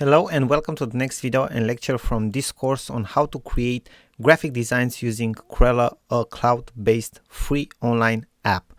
Hello and welcome to the next video and lecture from this course on how to create graphic designs using Krella, a cloud-based free online app.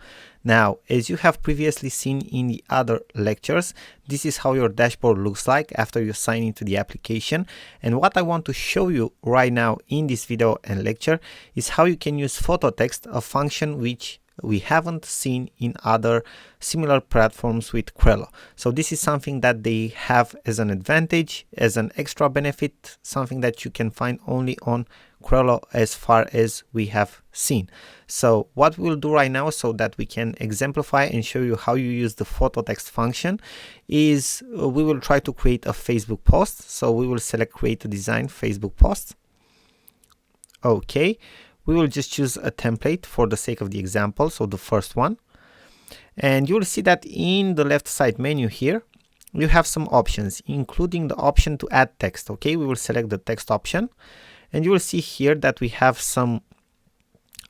Now, as you have previously seen in the other lectures, this is how your dashboard looks like after you sign into the application. And what I want to show you right now in this video and lecture is how you can use photo text, a function which we haven't seen in other similar platforms with Krella. So this is something that they have as an advantage, as an extra benefit, something that you can find only on Krella as far as we have seen. So what we'll do right now so that we can exemplify and show you how you use the photo text function is we will try to create a Facebook post. So we will select create a design Facebook post. Okay. We will just choose a template for the sake of the example, so the first one. And you will see that in the left side menu here, you have some options, including the option to add text. Okay, we will select the text option. And you will see here that we have some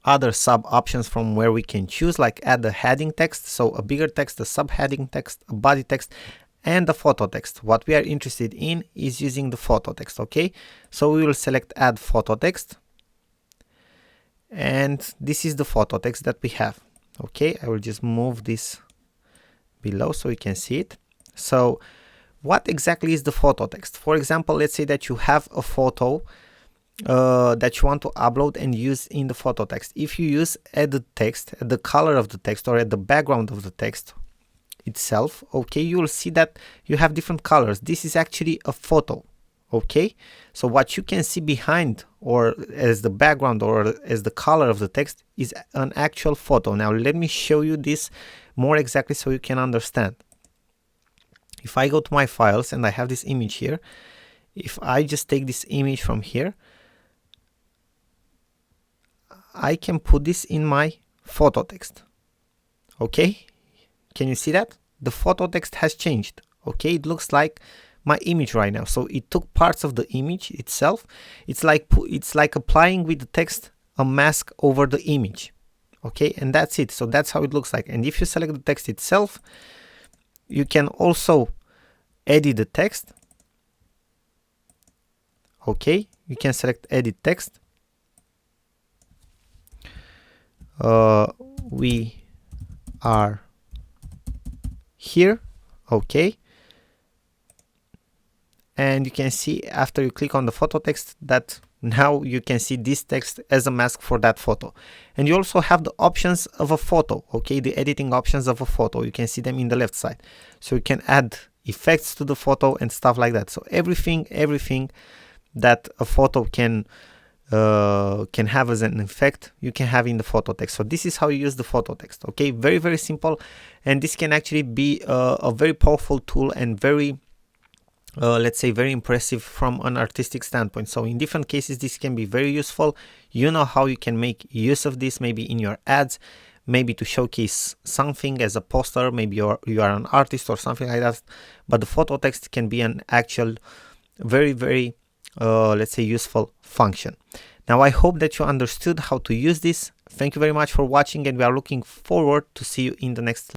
other sub options from where we can choose, like add the heading text, so a bigger text, a subheading text, a body text, and the photo text. What we are interested in is using the photo text. Okay, so we will select add photo text. And this is the photo text that we have. Okay, I will just move this below so you can see it. So what exactly is the photo text? For example, let's say that you have a photo that you want to upload and use in the photo text. If you use edit text at the color of the text or at the background of the text itself, okay, you will see that you have different colors. This is actually a photo. Okay, so what you can see behind or as the background or as the color of the text is an actual photo. Now let me show you this more exactly so you can understand. If I go to my files and I have this image here, if I just take this image from here, I can put this in my photo text. Okay, can you see that? The photo text has changed. Okay, it looks like my image right now. So it took parts of the image itself. It's like applying with the text a mask over the image. Okay, and that's it. So that's how it looks like. And if you select the text itself, you can also edit the text. Okay, you can select edit text. We are here. Okay. And you can see after you click on the photo text that now you can see this text as a mask for that photo. And you also have the options of a photo, okay, the editing options of a photo. You can see them in the left side. So you can add effects to the photo and stuff like that. So everything that a photo can have as an effect, you can have in the photo text. So this is how you use the photo text. Okay, very, very simple. And this can actually be a very powerful tool and very let's say very impressive from an artistic standpoint. So in different cases this can be very useful. You know how you can make use of this, maybe in your ads, maybe to showcase something as a poster, maybe you are an artist or something like that. But the photo text can be an actual very, very let's say useful function. Now I hope that you understood how to use this. Thank you very much for watching and we are looking forward to see you in the next